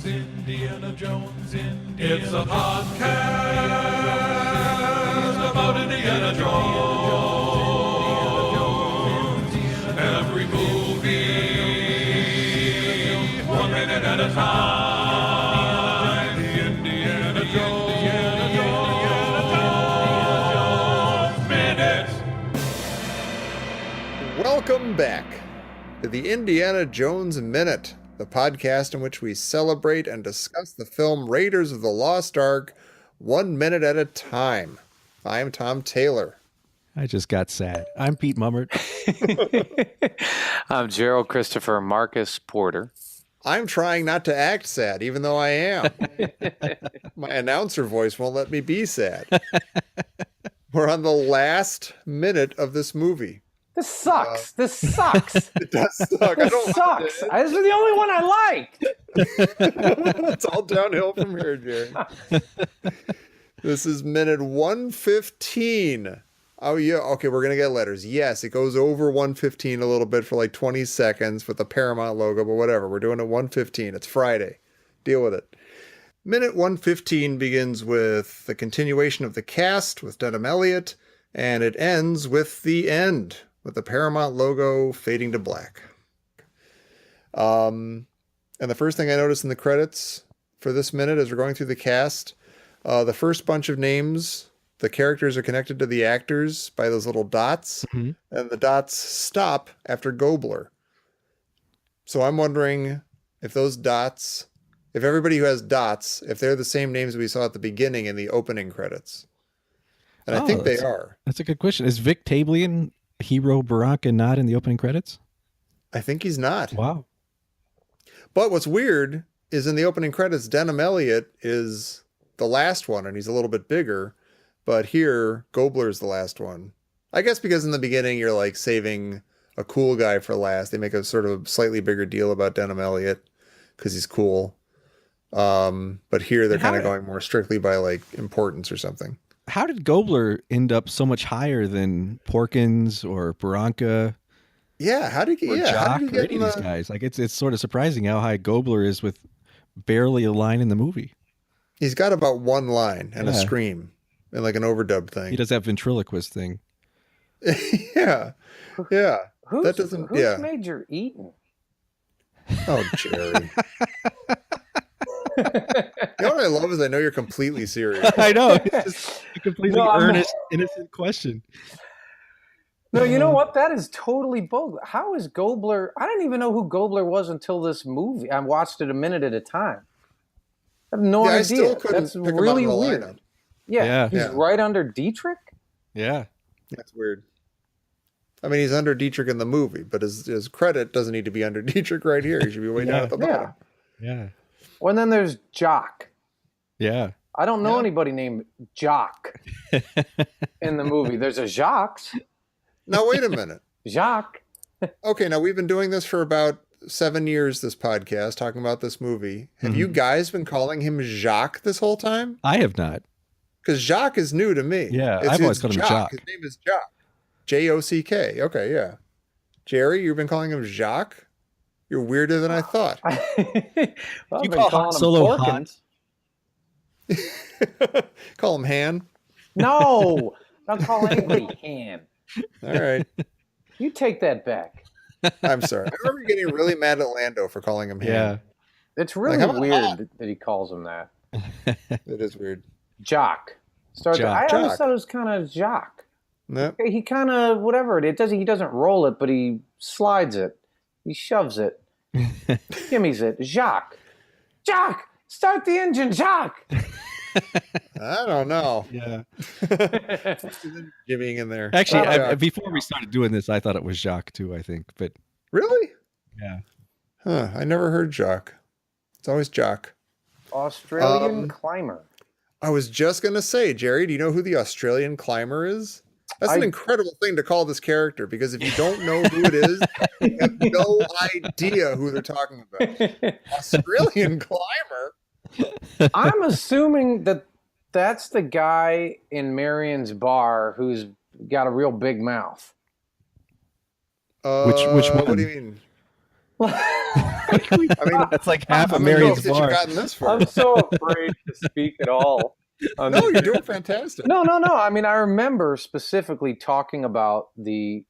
Indiana Jones, It's a podcast about Indiana Jones. Every movie, 1 minute at a time. Indiana Jones Minute. Welcome back to the Indiana Jones Minute, the podcast in which we celebrate and discuss the film Raiders of the Lost Ark 1 minute at a time. I am Tom Taylor. I just got sad. I'm Pete Mummert. I'm Gerald Christopher Marcus Porter. I'm trying not to act sad, even though I am. My announcer voice won't let me be sad. We're on the last minute of this movie. This sucks. This sucks. It does suck. This sucks. This is the only one I liked. It's all downhill from here, Jerry. This is minute 115. Oh, yeah. Okay, we're going to get letters. Yes, it goes over 115 a little bit for like 20 seconds with the Paramount logo, but whatever. We're doing it 115. It's Friday. Deal with it. Minute 115 begins with the continuation of the cast with Denham Elliott, and it ends with the end, with the Paramount logo fading to black. And the first thing I noticed in the credits for this minute as we're going through the cast, the first bunch of names, the characters are connected to the actors by those little dots, and the dots stop after Gobler. So I'm wondering if those dots, if everybody who has dots, if they're the same names we saw at the beginning in the opening credits. And I think they are. That's a good question. Is Vic Tablian, Hero Baraka, not in the opening credits? I think he's not. Wow. But what's weird is in the opening credits, Denham Elliott is the last one, and he's a little bit bigger. But here, Gobler's the last one. I guess because in the beginning, you're like saving a cool guy for last. They make a sort of slightly bigger deal about Denham Elliott because he's cool. But here, they're kind of going more strictly by like importance or something. How did Gobler end up so much higher than Porkins or Barranca? Yeah, how did you Jock get or any of these guys? Like it's sort of surprising how high Gobler is with barely a line in the movie. He's got about one line and a scream and like an overdub thing. He does that ventriloquist thing. yeah. Who's Major Eaton? Oh, Jerry. You know what I love is I know you're completely serious. I know. It's just a completely earnest, innocent question. No, you know what? That is totally bogus. How is Gobler? I didn't even know who Gobler was until this movie. I watched it a minute at a time. I have no idea. I still couldn't That's pick him really out of the weird. lineup. Yeah, he's right under Dietrich. Yeah. That's weird. I mean, he's under Dietrich in the movie, but his credit doesn't need to be under Dietrich right here. He should be way down at the bottom. Yeah. Well, and then there's Jock. Yeah. I don't know anybody named Jock in the movie. There's a Jacques. Now, wait a minute. Jacques. Okay, now we've been doing this for about 7 years, this podcast, talking about this movie. Have you guys been calling him Jacques this whole time? I have not. Because Jacques is new to me. Yeah, I've always called him Jock. His name is Jock. Jock. Okay, yeah. Jerry, you've been calling him Jacques? You're weirder than I thought. Well, You call Han Solo Han? Call him Han? No, don't call anybody Han. All right. You take that back. I'm sorry. I remember getting really mad at Lando for calling him Han. Yeah. It's really weird that he calls him that. It is weird. Jock. I always thought it was kind of Jock. Nope. He kind of whatever it does. He doesn't roll it, but he slides it. He shoves it. Gimmies it. Jacques. Jock, start the engine, Jock. I don't know. Yeah. Jimmying in there. Actually, before we started doing this, I thought it was Jacques too, I think. But really? Yeah. Huh. I never heard Jock. It's always Jock. Australian climber. I was just going to say, Jerry, do you know who the Australian climber is? That's an incredible thing to call this character, because if you don't know who it is, you have no idea who they're talking about. Australian climber? I'm assuming that's the guy in Marion's bar who's got a real big mouth. Which one? What do you mean? I mean, That's like half how of many Marion's notes that you've bar. gotten this far? I'm so afraid to speak at all. No, you're doing fantastic. No. I mean, I remember specifically talking about the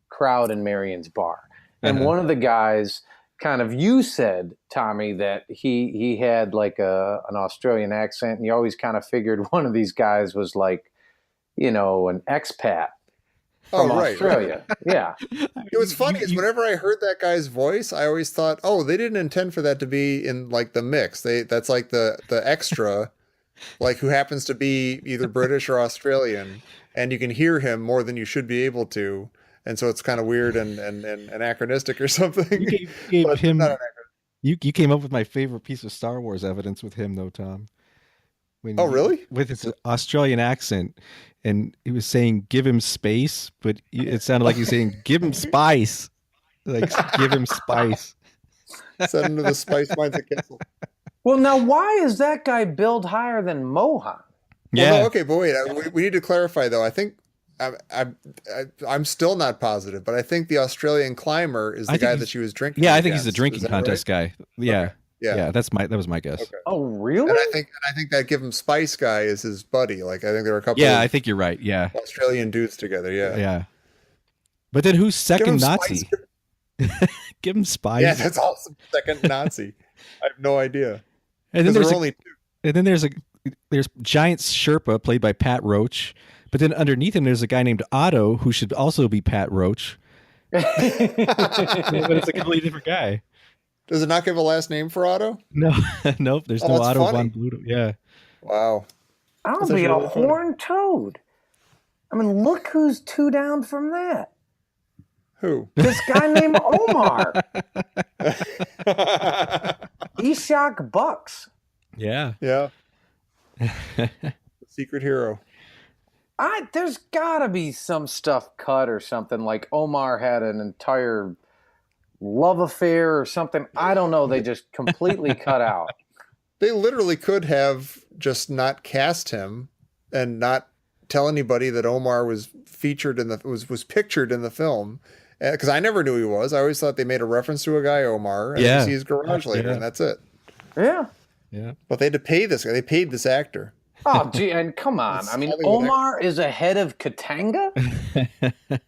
crowd in Marion's bar, and one of the guys, kind of, you said, Tommy, that he had like an Australian accent, and you always kind of figured one of these guys was like, an expat from Australia. Right. Yeah. It was funny is whenever I heard that guy's voice, I always thought, oh, they didn't intend for that to be in like the mix. That's like the extra, like who happens to be either British or Australian, and you can hear him more than you should be able to, and so it's kind of weird and anachronistic or something. You gave him. You came up with my favorite piece of Star Wars evidence with him, though, Tom. Really? With his Australian accent, and he was saying, "Give him space," but it sounded like he was saying, "Give him spice," like give him spice. Send him to the spice mines at Kessel. Well, now why is that guy billed higher than Mohan? Yeah. Well, no, okay, but wait, we need to clarify though. I think I'm still not positive, but I think the Australian climber is the guy that she was drinking. Yeah, I think he's the drinking contest guy. Yeah. Okay. Yeah, that was my guess. Okay. Oh, really? And I think that Give Him Spice guy is his buddy. Like I think there were a couple. Yeah, I think you're right. Yeah, Australian dudes together. Yeah, yeah. But then who's second Nazi? Give him Spice. Yeah, that's awesome. Second Nazi. I have no idea. And then there's only two. And then there's Giant Sherpa played by Pat Roach. But then underneath him, there's a guy named Otto who should also be Pat Roach. But it's a completely different guy. Does it not give a last name for Otto? No, nope. There's no Otto funny. von Bluto. Yeah. Wow. I'll be a horned toad. I mean, look who's two down from that. Who? This guy named Omar. Ishak Bucks. Yeah. Yeah. Secret hero. There's gotta be some stuff cut or something, like Omar had an entire love affair or something. I don't know. They just completely cut out. They literally could have just not cast him and not tell anybody that Omar was featured in was pictured in the film. Because I never knew he was. I always thought they made a reference to a guy, Omar, and you see his garage later, and that's it. Yeah. Yeah. But they had to pay this guy. They paid this actor. Oh, gee, and come on. I mean, Omar is ahead of Katanga?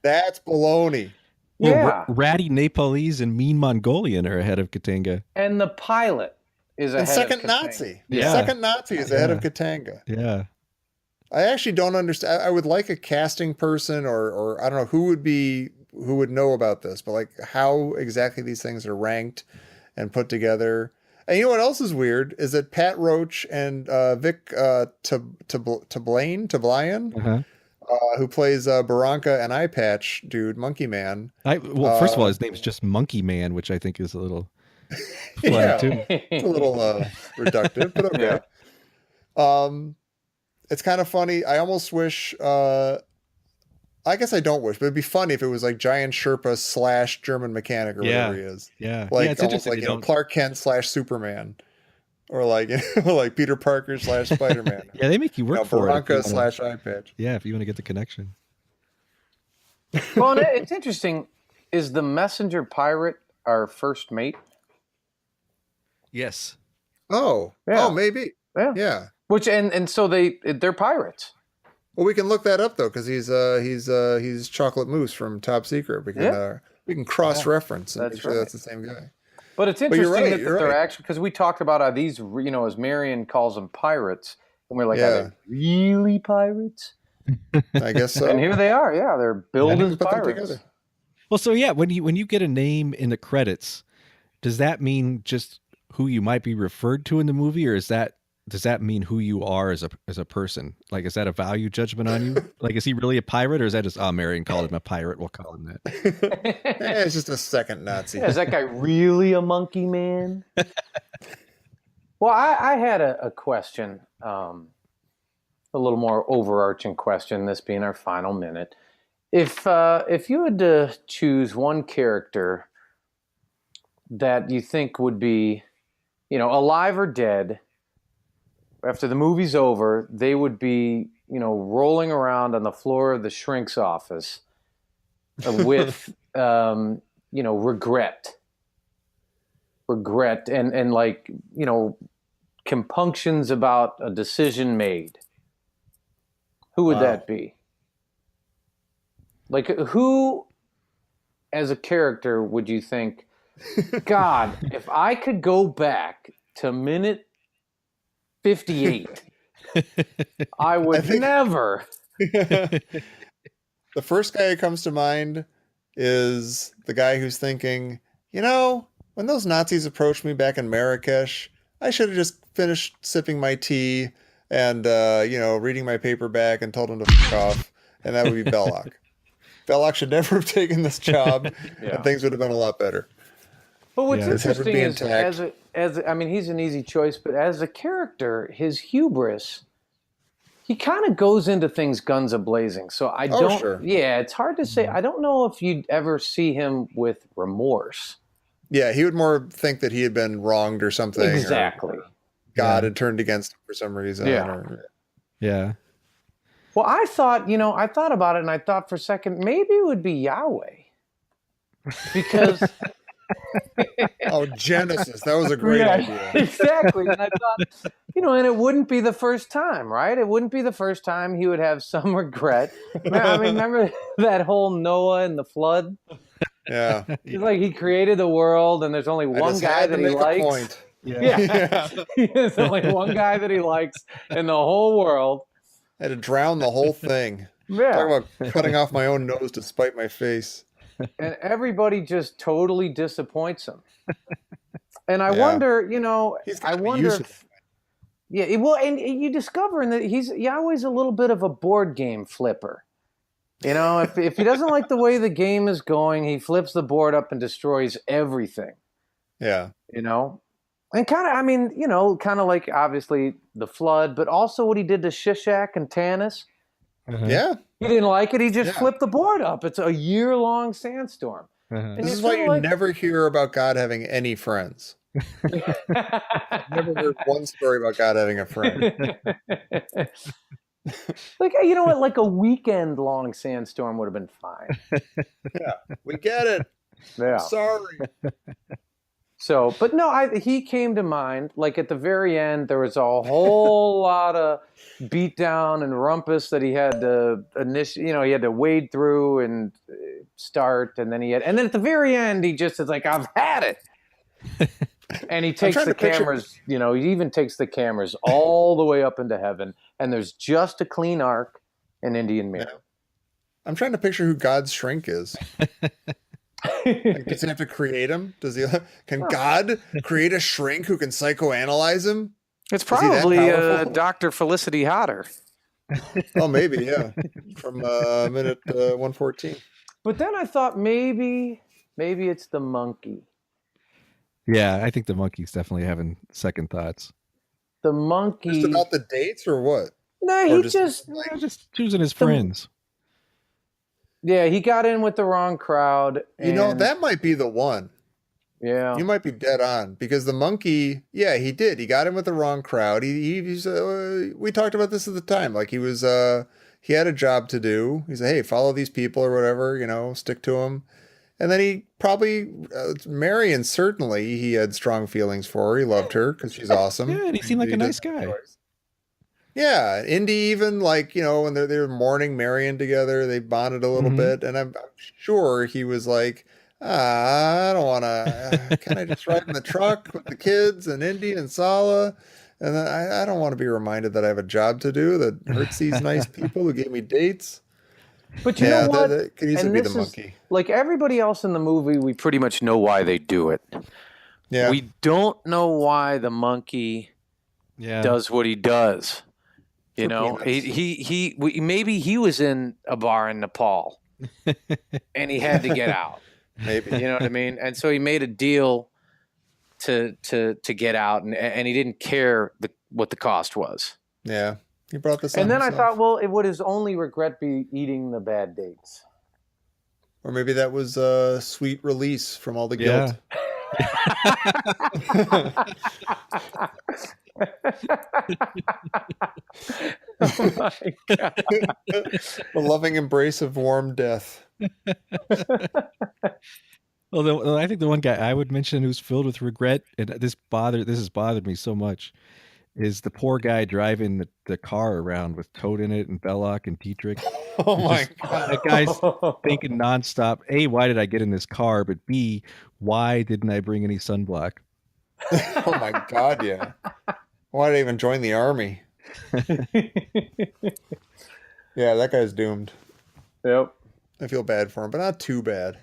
That's baloney. Well, Yeah. ratty Nepalese and mean Mongolian are ahead of Katanga. And the pilot is ahead And second of Katanga. Nazi. Yeah. Second Nazi is ahead of Katanga. Yeah. I actually don't understand. I would like a casting person or I don't know who would know about this, but like how exactly these things are ranked and put together. And you know what else is weird is that Pat Roach and Vic Tablian, who plays Barranca and Eye Patch dude, Monkey Man. First of all, his name's just Monkey Man, which I think is a little funny too. It's a little reductive, but okay. Yeah. It's kind of funny. I almost wish. I guess I don't wish, but it'd be funny if it was like Giant Sherpa / German mechanic or whatever he is. Yeah. Like it's almost like Clark Kent / Superman, or like like Peter Parker / Spider-Man. Yeah, they make you work for Barranca it. / Eye Patch. Yeah, if you want to get the connection. Well, it's interesting. Is the messenger pirate our first mate? Yes. Oh, Yeah. Oh, maybe. Yeah. Which and so they're pirates. Well, we can look that up though, because he's Chocolate Mousse from Top Secret. We can cross reference and make sure that's the same guy. But it's interesting right, that they're actually, because we talked about these, as Marion calls them, pirates, and we're like, are they really pirates? I guess so. And here they are. Yeah, they're billed as put them pirates. together. Well, so yeah, when you get a name in the credits, does that mean just who you might be referred to in the movie, or does that mean who you are as a person? Like, is that a value judgment on you? Like, is he really a pirate, or is that just, Marion called him a pirate, we'll call him that? It's just a second Nazi. Yeah, is that guy really a monkey man? Well, I had a question, a little more overarching question, this being our final minute. If you had to choose one character that you think would be, alive or dead, after the movie's over, they would be, rolling around on the floor of the shrink's office with, regret. regret and like, compunctions about a decision made, who would Wow. that be? Like, who as a character would you think, God, if I could go back to minute 58, I would think- never. The first guy who comes to mind is the guy who's thinking, when those Nazis approached me back in Marrakesh, I should have just finished sipping my tea and, reading my paperback and told him to f off. And that would be Belloc. Belloc should never have taken this job, and things would have been a lot better. But what's Yeah. His head would interesting be is, intact. he's an easy choice, but as a character, his hubris, he kind of goes into things guns a-blazing. So I don't, sure. yeah, it's hard to say. I don't know if you'd ever see him with remorse. Yeah, he would more think that he had been wronged or something. or Exactly. God had turned against him for some reason. Yeah. Yeah. Well, I thought about it, and I thought for a second, maybe it would be Yahweh. Because Oh, Genesis. That was a great idea. exactly. And I thought, and it wouldn't be the first time, right? It wouldn't be the first time he would have some regret. I mean, remember that whole Noah and the flood? Yeah. It's like he created the world, and there's only I one just guy had to that he make a likes. point. Yeah. There's only one guy that he likes in the whole world. I had to drown the whole thing. Yeah. Talk about cutting off my own nose to spite my face. And everybody just totally disappoints him. And I Yeah. wonder, He's I gotta be wonder used to if, yeah, well, and you discover that Yahweh's a little bit of a board game flipper. If he doesn't like the way the game is going, he flips the board up and destroys everything. Yeah. And kind of like obviously the flood, but also what he did to Shishak and Tanis. Yeah. He didn't like it. He just Yeah. flipped the board up. It's a year-long sandstorm. And This it's is why kinda you like- never hear about God having any friends. Never heard one story about God having a friend. Like, you know what? Like a weekend-long sandstorm would have been fine. We get it. Yeah. Sorry. So, but no, he came to mind. Like at the very end, there was a whole lot of beatdown and rumpus that he had to he had to wade through and start, and then at the very end, he just is like, "I've had it," and he takes trying the to picture- cameras. He even takes the cameras all the way up into heaven, and there's just a clean ark and Indian mirror. I'm trying to picture who God's shrink is. Like, does he have to create him? Can God create a shrink who can psychoanalyze him? It's Is he that probably powerful? Dr. Felicity Hodder. Oh, maybe, yeah. From minute 114. But then I thought maybe it's the monkey. Yeah, I think the monkey's definitely having second thoughts. The monkey. Just about the dates or what? No, Or he just, just like, Just choosing his friends. yeah, he got in with the wrong crowd. And, that might be the one. yeah. You might be dead on because the monkey, yeah, he did. He got in with the wrong crowd. He's we talked about this at the time. Like he was, he had a job to do. He said, "Hey, follow these people or whatever. Stick to them." And then he probably, Marion, certainly he had strong feelings for her. He loved her because she's awesome. Yeah, and he seemed like a did nice the guy. choice. Yeah, Indy even when they were mourning Marion together, they bonded a little Mhm. bit, and I'm sure he was like, I don't want to. Can I just ride in the truck with the kids and Indy and Sala? And then I don't want to be reminded that I have a job to do that hurts these nice people who gave me dates. But you know what? That could easily And be this the is- monkey. Like everybody else in the movie, we Pretty much know why they do it. Yeah, We don't know why the monkey Yeah. does what he does. For He maybe he was in a bar in Nepal and he had to get out. maybe. You know what I mean? And so he made a deal to get out, and he didn't care what the cost was. Yeah, he brought this. and on then I himself. thought, well, would his only regret be eating the bad dates? Or maybe that was a sweet release from all the guilt. Oh my God. A loving embrace of warm death. Although I think the one guy I would mention who's filled with regret, and this has bothered me so much, is the poor guy driving the car around with Toad in it and Belloc and Dietrich. Oh It's my just god. that guy's thinking nonstop. A, why did I get in this car? But B, why didn't I bring any sunblock? Oh my god, yeah. Why did I even join the army? Yeah, that guy's doomed. Yep. I feel bad for him, but not too bad.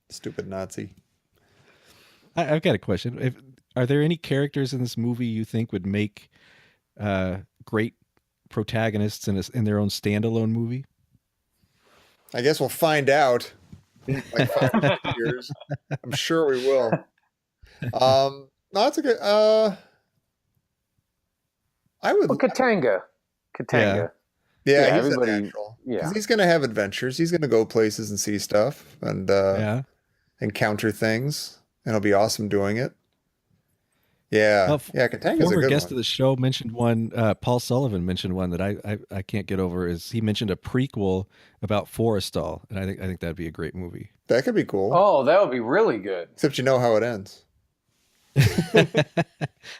Stupid Nazi. I've got a question. Are there any characters in this movie you think would make great protagonists in their own standalone movie? I guess we'll find out in like 5 years. I'm sure we will. No, that's a good. I would. Well, Katanga. Yeah, Yeah, he's a everybody- natural. yeah. Because he's going to have adventures. He's going to go places and see stuff and Yeah. encounter things, and it'll be awesome doing it. Yeah, Well, yeah. Katanga's a Former good guest one. of the show mentioned one. Paul Sullivan mentioned one that I can't get over. Is he mentioned a prequel about Forrestal, and I think that'd be a great movie. That could be cool. Oh, that would be really good. Except you know how it ends.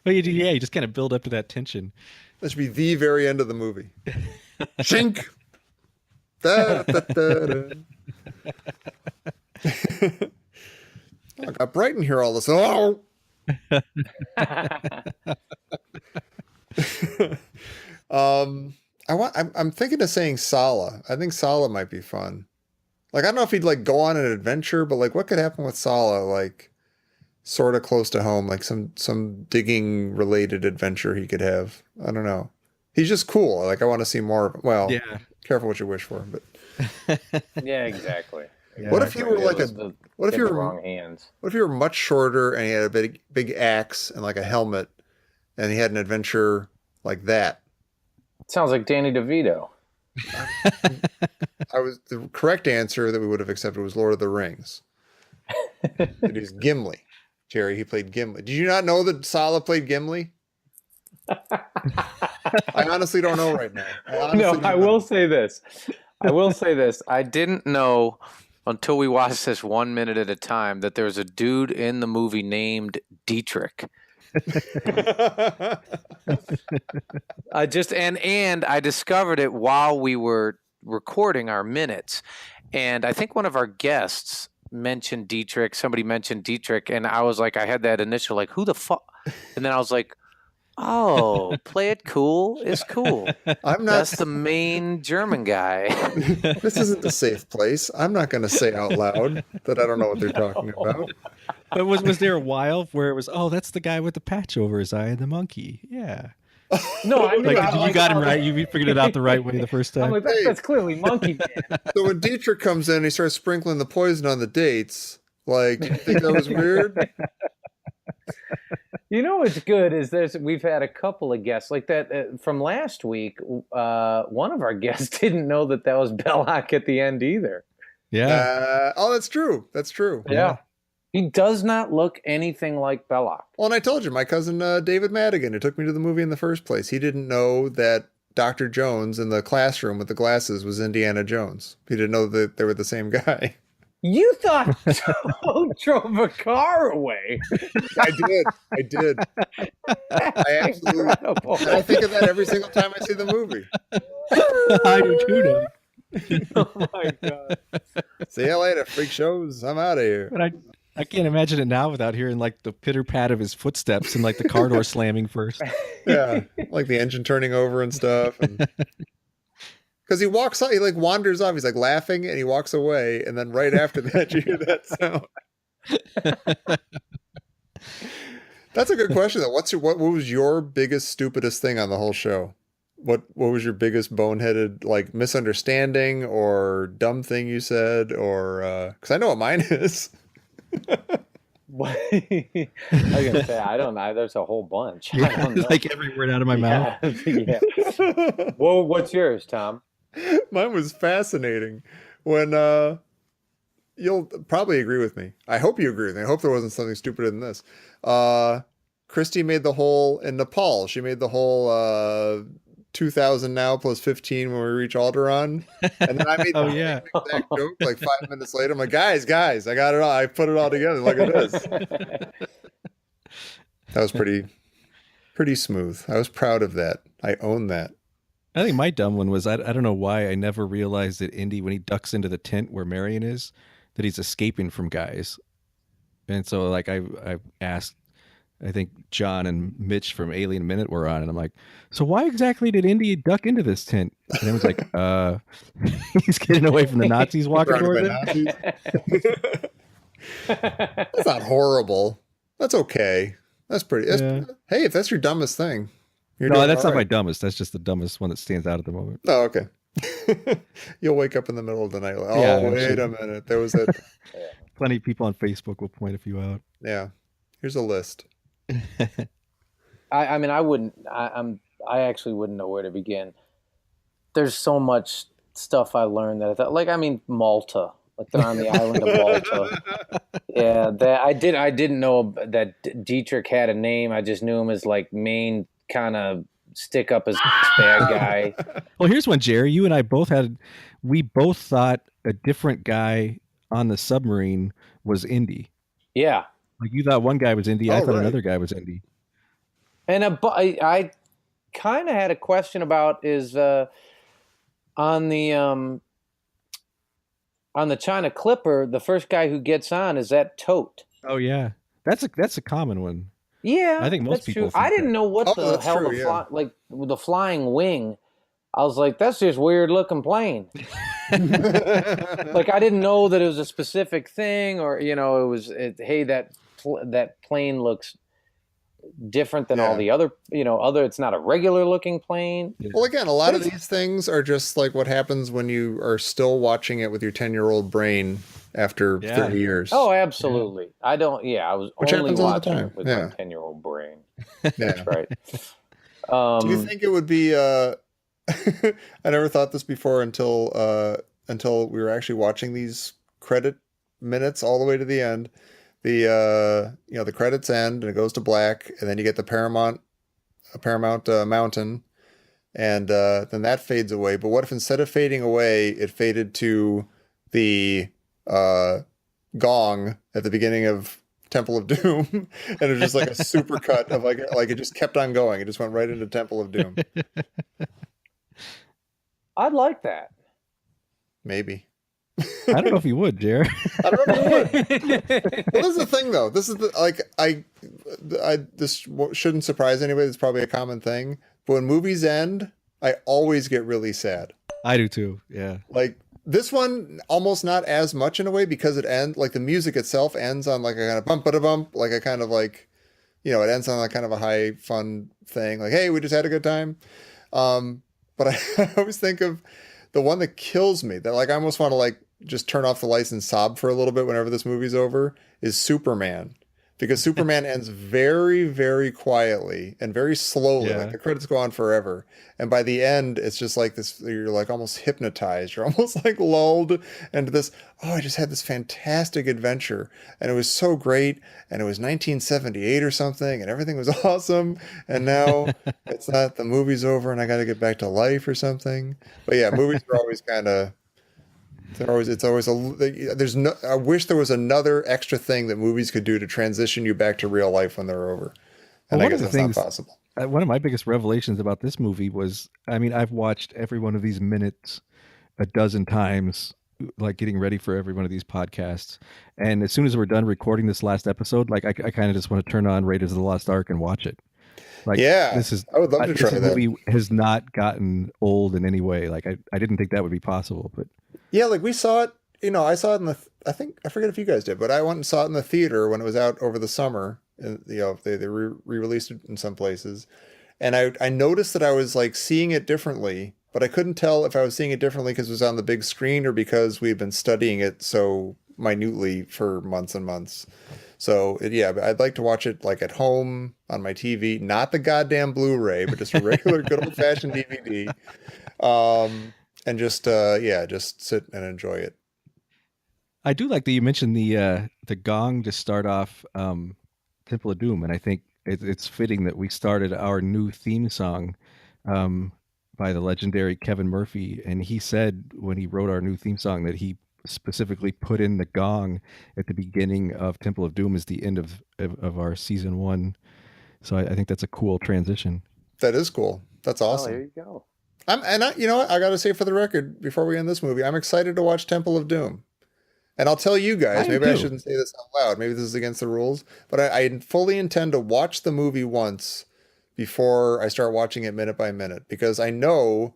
Well, you just kind of build up to that tension. That should be the very end of the movie. Shink. Da, da, da, da. Oh, it got bright in here all of a sudden. Oh! I'm thinking of saying Sala. I think Sala might be fun. Like, I don't know if he'd like go on an adventure, but like what could happen with Sala? Like sort of close to home, like some digging related adventure he could have. I don't know. He's just cool. Like I want to see more of him. Well, Yeah. careful what you wish for, but Yeah, exactly. What if you were like what if you were wrong hands? what if you were much shorter and he had a big axe and like a helmet and he had an adventure like that? Sounds like Danny DeVito. The correct answer that we would have accepted was Lord of the Rings. It is Gimli. Jerry, he played Gimli. Did you not know that Sala played Gimli? I honestly don't know right now. I will say this. I didn't know until we watched this 1 minute at a time that there was a dude in the movie named Dietrich. And I discovered it while we were recording our minutes, and I think one of our guests mentioned Dietrich. Somebody mentioned Dietrich, and I was like, I had that initial like, who the fuck? And then I was like, oh, play it cool is cool. I'm not. That's the main German guy. This isn't a safe place. I'm not going to say out loud that I don't know what they're talking about. But was there a while where it was, oh, that's the guy with the patch over his eye and the monkey? Yeah. No, I knew Like you got him right. You figured it out the right way the first I'm time. like, that's clearly Monkey Man. So when Dietrich comes in, he starts sprinkling the poison on the dates. Like, do you think that was weird? You know what's good is we've had a couple of guests like that from last week. One of our guests didn't know that was Belloc at the end either. Yeah. Oh, that's true. That's true. Yeah. He does not look anything like Belloc. Well, and I told you, my cousin David Madigan, who took me to the movie in the first place, he didn't know that Dr. Jones in the classroom with the glasses was Indiana Jones. He didn't know that they were the same guy. You thought Toad drove a car away. I did. I absolutely. Incredible. And I think of that every single time I see the movie. I do too now. Oh my god. See you later, freak shows. I'm out of here. But I can't imagine it now without hearing like the pitter pat of his footsteps and like the car door slamming first. Yeah, like the engine turning over and stuff. Because he walks out, he like wanders off. He's like laughing and he walks away. And then right after that, you hear that sound. That's a good question though. What was your biggest, stupidest thing on the whole show? What was your biggest boneheaded like misunderstanding or dumb thing you said? Or because I know what mine is. What? I was gonna say I don't know. There's a whole bunch. I don't know. Like every word out of my mouth. Yeah. Well, what's yours, Tom? Mine was fascinating when you'll probably agree with me. I hope you agree with me. I hope there wasn't something stupider than this. Christy made the whole in Nepal. She made the whole 2000 now plus 15 when we reach Alderaan. And then I made Oh, the yeah. same exact joke like 5 minutes later. I'm like, guys, I got it all. I put it all together. Look at this. That was pretty smooth. I was proud of that. I own that. I think my dumb one was I don't know why I never realized that Indy, when he ducks into the tent where Marion is, that he's escaping from guys. And so like I asked, I think John and Mitch from Alien Minute were on, and I'm like, so why exactly did Indy duck into this tent? And it was like, he's getting away from the Nazis walking Surrounded towards by him. Nazis. That's not horrible. That's okay. That's pretty. Yeah. Hey, if that's your dumbest thing, you're No, doing that's all not my right. dumbest. That's just the dumbest one that stands out at the moment. Oh, okay. You'll wake up in the middle of the night like, oh, Yeah, wait actually. a minute. There was a Plenty of people on Facebook will point a few out. yeah. Here's a list. I mean, I actually wouldn't know where to begin. There's so much stuff I learned that I thought, like, I mean, Malta, like they're on the island of Malta. Yeah, that I didn't know that Dietrich had a name. I just knew him as like main kind of stick up as bad guy. Well, here's one, Jerry. You and I we both thought a different guy on the submarine was Indy. Yeah, Like you thought one guy was Indy, I Oh, thought right. another guy was Indy. and I kind of had a question about is on the China Clipper, the first guy who gets on is that Tote. Oh yeah, that's a common one. Yeah, I think most that's people true. think I didn't that. know what Oh, the that's hell true, yeah. like the flying wing. I was like, that's just weird looking plane. Like I didn't know that it was a specific thing, or hey, that plane looks different than all Yeah. the other. It's not a regular looking plane. Well, again, a lot of these things are just like what happens when you are still watching it with your 10-year-old brain after Yeah. 30 years. Oh, absolutely. I don't. Yeah, I was Which only happens all the watching time. it with Yeah. my 10-year-old brain. Yeah. That's right. Do you think it would be I never thought this before until we were actually watching these credit minutes all the way to the end. The credits end and it goes to black, and then you get the Paramount Mountain, and then that fades away. But what if instead of fading away, it faded to the gong at the beginning of Temple of Doom, and it was just like a super cut of like it just kept on going. It just went right into Temple of Doom. I'd like that. Maybe. I don't know if you would, Jerry. I don't know. Well, this is the thing, though. This is this shouldn't surprise anybody. It's probably a common thing. But when movies end, I always get really sad. I do too. Yeah. Like this one, almost not as much in a way because it ends like the music itself ends on like a kind of bump a bump, like a kind of like, it ends on like kind of a high fun thing. Like, hey, we just had a good time. But I always think of the one that kills me, that like I almost want to like just turn off the lights and sob for a little bit whenever this movie's over, is Superman. Because Superman ends very, very quietly and very slowly. Yeah. Like the credits go on forever. And by the end, it's just like this, you're like almost hypnotized. You're almost like lulled into this, oh, I just had this fantastic adventure. And it was so great. And it was 1978 or something. And everything was awesome. And now it's not, the movie's over and I got to get back to life or something. But yeah, movies are always kind of, I wish there was another extra thing that movies could do to transition you back to real life when they're over. And Well, I one guess of the that's things- not possible. One of my biggest revelations about this movie was, I mean, I've watched every one of these minutes a dozen times, like getting ready for every one of these podcasts. And as soon as we're done recording this last episode, like I kind of just want to turn on Raiders of the Lost Ark and watch it. Like, Yeah, this is, I would love to try this that. movie has not gotten old in any way. Like I didn't think that would be possible, but Yeah, like we saw it, I saw it in I forget if you guys did, but I went and saw it in the theater when it was out over the summer. And, they re-released it in some places. And I noticed that I was like seeing it differently, but I couldn't tell if I was seeing it differently because it was on the big screen or because we've been studying it so minutely for months and months. So I'd like to watch it like at home on my TV, not the goddamn Blu-ray, but just a regular good old fashioned DVD. And just sit and enjoy it. I do like that you mentioned the gong to start off Temple of Doom, and I think it's fitting that we started our new theme song by the legendary Kevin Murphy, and he said when he wrote our new theme song that he specifically put in the gong at the beginning of Temple of Doom as the end of our season 1. So I think that's a cool transition. That is cool. That's Oh, there awesome. you go. You know what? I got to say for the record, before we end this movie, I'm excited to watch Temple of Doom. And I'll tell you guys, I am maybe I too. shouldn't say this out loud. Maybe this is against the rules, but I fully intend to watch the movie once before I start watching it minute by minute, because I know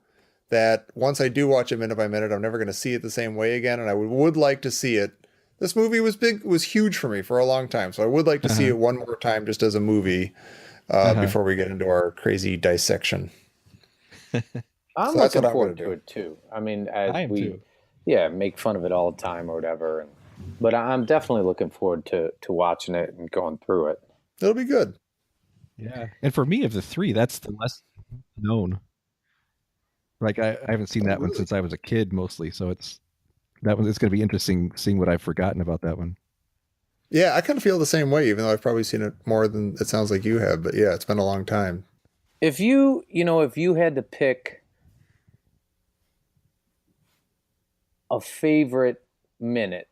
that once I do watch it minute by minute, I'm never going to see it the same way again. And I would like to see it. This movie was huge for me for a long time. So I would like to see it one more time just as a movie before we get into our crazy dissection. I'm So that's looking what I'm forward gonna to it too. I mean, I am too. make fun of it all the time or whatever, but I'm definitely looking forward to watching it and going through it. It'll be good. Yeah. And for me, of the three, that's the less known. Like I haven't seen that one since I was a kid mostly, so it's going to be interesting seeing what I've forgotten about that one. Yeah, I kind of feel the same way, even though I've probably seen it more than it sounds like you have. But yeah, it's been a long time. If you had to pick a favorite minute,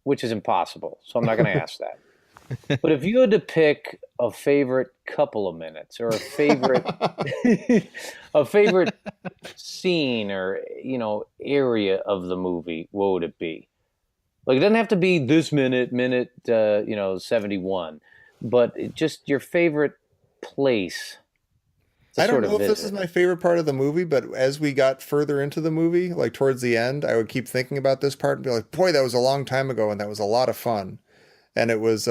which is impossible, so I'm not going to ask that. But if you had to pick a favorite couple of minutes or a favorite a favorite scene or area of the movie, what would it be? Like, it doesn't have to be this minute 71, but just your favorite place. I don't know if this is my favorite part of the movie, but as we got further into the movie, like towards the end, I would keep thinking about this part and be like, boy, that was a long time ago and that was a lot of fun. And it was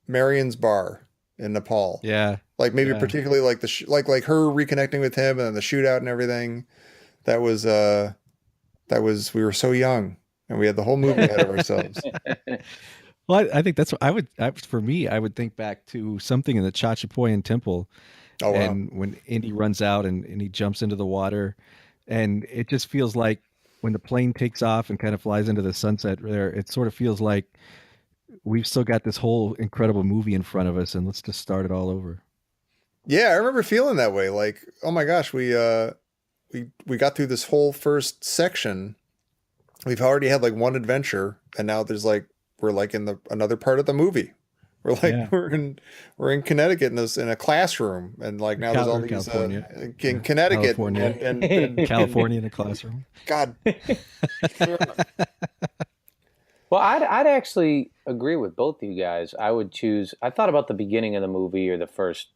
Marion's bar in Nepal. Yeah. Like maybe particularly like like her reconnecting with him and then the shootout and everything. That was we were so young and we had the whole movie ahead of ourselves. Well, I think that's what for me, I would think back to something in the Chachapoyan temple. Oh, wow. And when Indy runs out and he jumps into the water, and it just feels like when the plane takes off and kind of flies into the sunset there, it sort of feels like we've still got this whole incredible movie in front of us, and let's just start it all over. Yeah, I remember feeling that way. Like, oh my gosh, we got through this whole first section. We've already had like one adventure, and now we're like in another part of the movie. We're like we're in Connecticut in a classroom, and like now there's all these California. In Connecticut California. and California in a classroom. God. Well, I'd actually agree with both of you guys. I would choose. I thought about the beginning of the movie or the first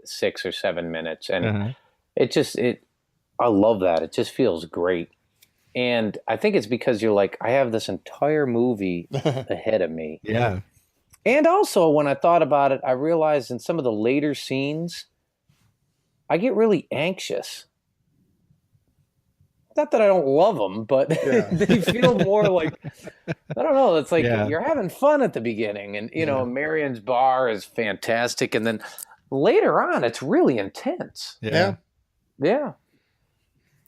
6 or 7 minutes, and I love that. It just feels great. And I think it's because you're like, I have this entire movie ahead of me. Yeah. And also, when I thought about it, I realized in some of the later scenes, I get really anxious. Not that I don't love them, but they feel more like, I don't know. It's like you're having fun at the beginning. And, Marion's bar is fantastic. And then later on, it's really intense. Yeah. Yeah.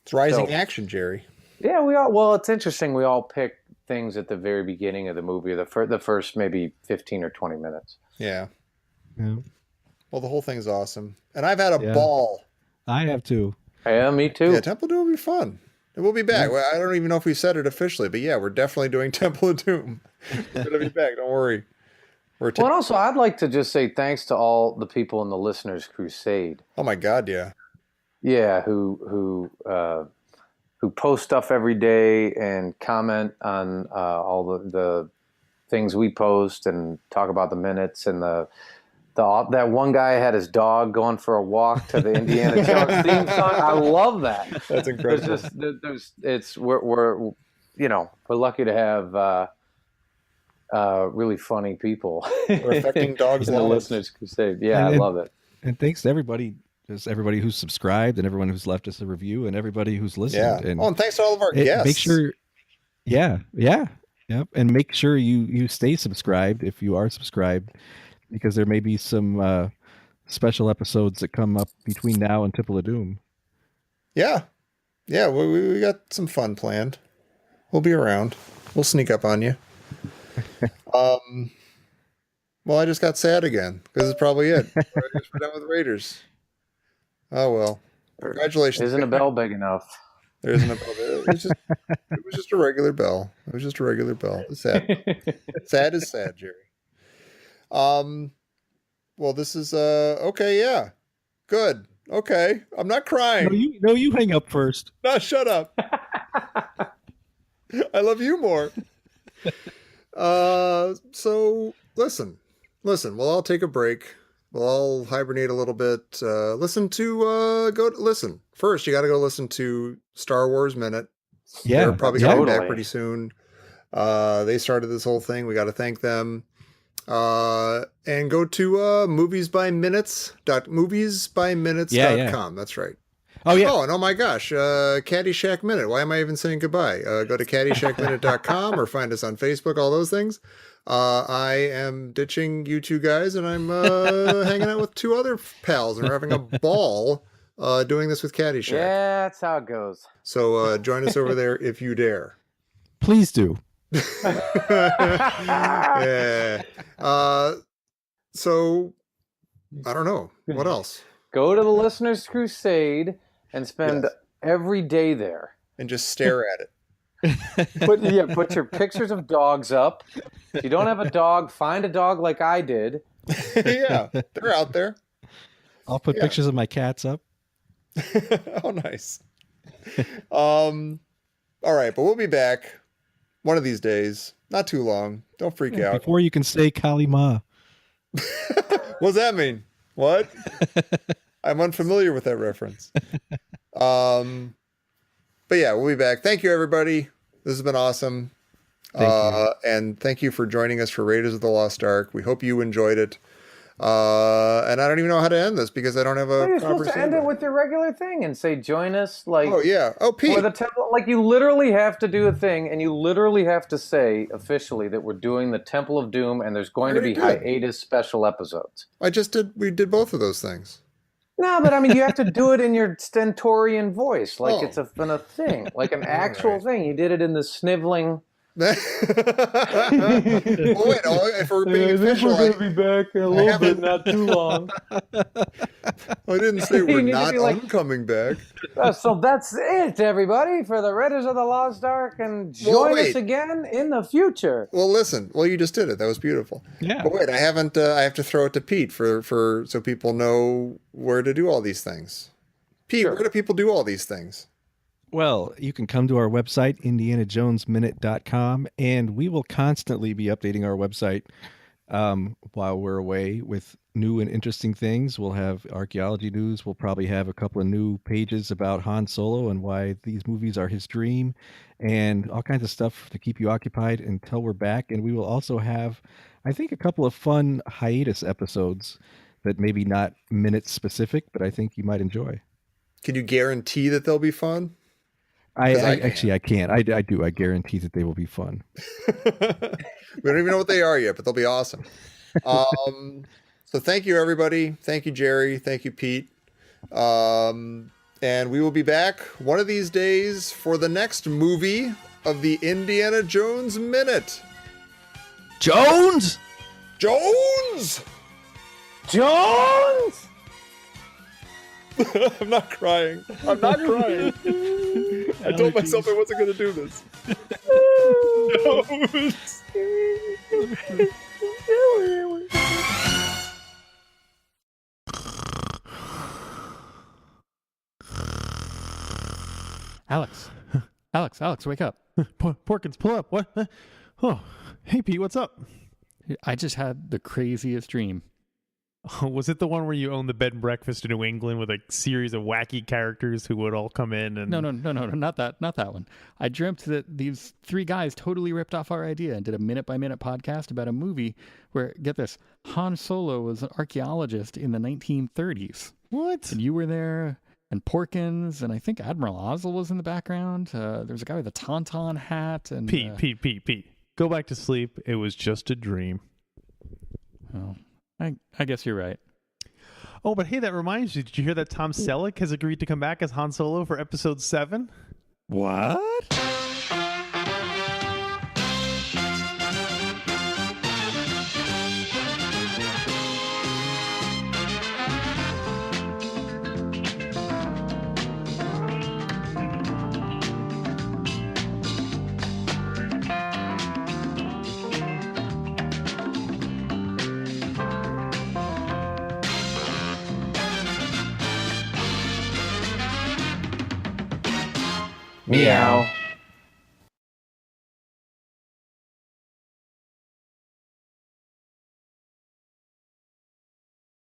It's rising action, Jerry. Yeah, it's interesting. We all pick things at the very beginning of the movie, or the first maybe 15 or 20 minutes. Yeah. Yeah. Well, the whole thing's awesome. And I've had a ball. I have too. Yeah, me too. Yeah, Temple of Doom will be fun. And we'll be back. Well, I don't even know if we said it officially, but yeah, we're definitely doing Temple of Doom. We're going to be back. Don't worry. And also, I'd like to just say thanks to all the people in the Listeners Crusade. Oh my God, yeah. Yeah, who post stuff every day and comment on all the things we post and talk about the minutes and that one guy had his dog going for a walk to the Indiana Jones theme song. I love that. That's incredible. We're lucky to have really funny people. We're affecting dogs' in the lives. Listeners Crusade. Yeah, I love it. And thanks to everybody. Just everybody who's subscribed and everyone who's left us a review and everybody who's listened. Yeah. And thanks to all of our guests. Make sure, and make sure you stay subscribed if you are subscribed, because there may be some special episodes that come up between now and Temple of Doom. Yeah. Yeah, we got some fun planned. We'll be around. We'll sneak up on you. Well, I just got sad again because it's probably it. We're done with Raiders. Oh, well. Congratulations. Isn't a bell big enough? There isn't a bell. It was just a regular bell. It was just a regular bell. It's sad. Sad is sad, Jerry. Well, this is okay. Yeah, good. Okay, I'm not crying. You hang up first. No, shut up. I love you more. So listen. We'll all take a break. We'll all hibernate a little bit. Listen. First, you got to go listen to Star Wars Minute. Yeah, They're probably coming back totally. pretty soon. They started this whole thing. We got to thank them. And go to moviesbyminutes.com. That's right. Oh yeah. Oh, and oh my gosh, Caddyshack Minute. Why am I even saying goodbye? Go to caddyshackminute.com or find us on Facebook, all those things. I am ditching you two guys and I'm hanging out with two other pals and we're having a ball doing this with Caddyshack. Yeah, that's how it goes. So join us over there if you dare. Please do. Yeah. So I don't know. What else? Go to the Listeners Crusade and spend every day there. And just stare at it. Put your pictures of dogs up. If you don't have a dog, find a dog like I did. Yeah, they're out there. I'll put pictures of my cats up. Oh, nice. All right, but we'll be back one of these days. Not too long. Don't freak out. Before you can say Kali Ma. What does that mean? What? I'm unfamiliar with that reference. But yeah, we'll be back. Thank you, everybody. This has been awesome. And thank you for joining us for Raiders of the Lost Ark. We hope you enjoyed it. And I don't even know how to end this because I don't have a You're proper supposed to end it with your regular thing and say, join us. Like, Oh, yeah. Oh, Pete. for the Temple. Like, you literally have to do a thing and you literally have to say officially that we're doing the Temple of Doom and there's going to be hiatus special episodes. We did both of those things. No, but I mean, you have to do it in your stentorian voice, like it's a thing, like an actual thing. You did it in the sniveling. Well, wait, if we're being official, we're going to be back in a little bit, not too long. I didn't say we're not coming back. So that's it, everybody, for the Raiders of the Lost Ark, and join us again in the future. Well, listen. Well, you just did it. That was beautiful. Yeah. But wait, I haven't. I have to throw it to Pete for so people know where to do all these things. Pete, where do people do all these things? Well, you can come to our website, indianajonesminute.com, and we will constantly be updating our website while we're away with new and interesting things. We'll have archaeology news. We'll probably have a couple of new pages about Han Solo and why these movies are his dream, and all kinds of stuff to keep you occupied until we're back. And we will also have, I think, a couple of fun hiatus episodes that maybe not minute specific, but I think you might enjoy. Can you guarantee that they'll be fun? I can't. I do. I guarantee that they will be fun. We don't even know what they are yet, but they'll be awesome. So thank you, everybody. Thank you, Jerry. Thank you, Pete. And we will be back one of these days for the next movie of the Indiana Jones Minute. Jones! Jones! Jones! I'm not crying. I'm not crying. I told myself I wasn't going to do this. Alex, wake up. Porkins, pull up. What? Oh, hey, Pete, what's up? I just had the craziest dream. Was it the one where you own the bed and breakfast in New England with a series of wacky characters who would all come in? And No, not that one. I dreamt that these three guys totally ripped off our idea and did a minute-by-minute podcast about a movie where, get this, Han Solo was an archaeologist in the 1930s. What? And you were there, and Porkins, and I think Admiral Ozzel was in the background. There was a guy with a Tauntaun hat. And Pete. Go back to sleep. It was just a dream. Oh, I guess you're right. Oh, but hey, that reminds you. Did you hear that Tom Selleck has agreed to come back as Han Solo for episode 7? What? Meow.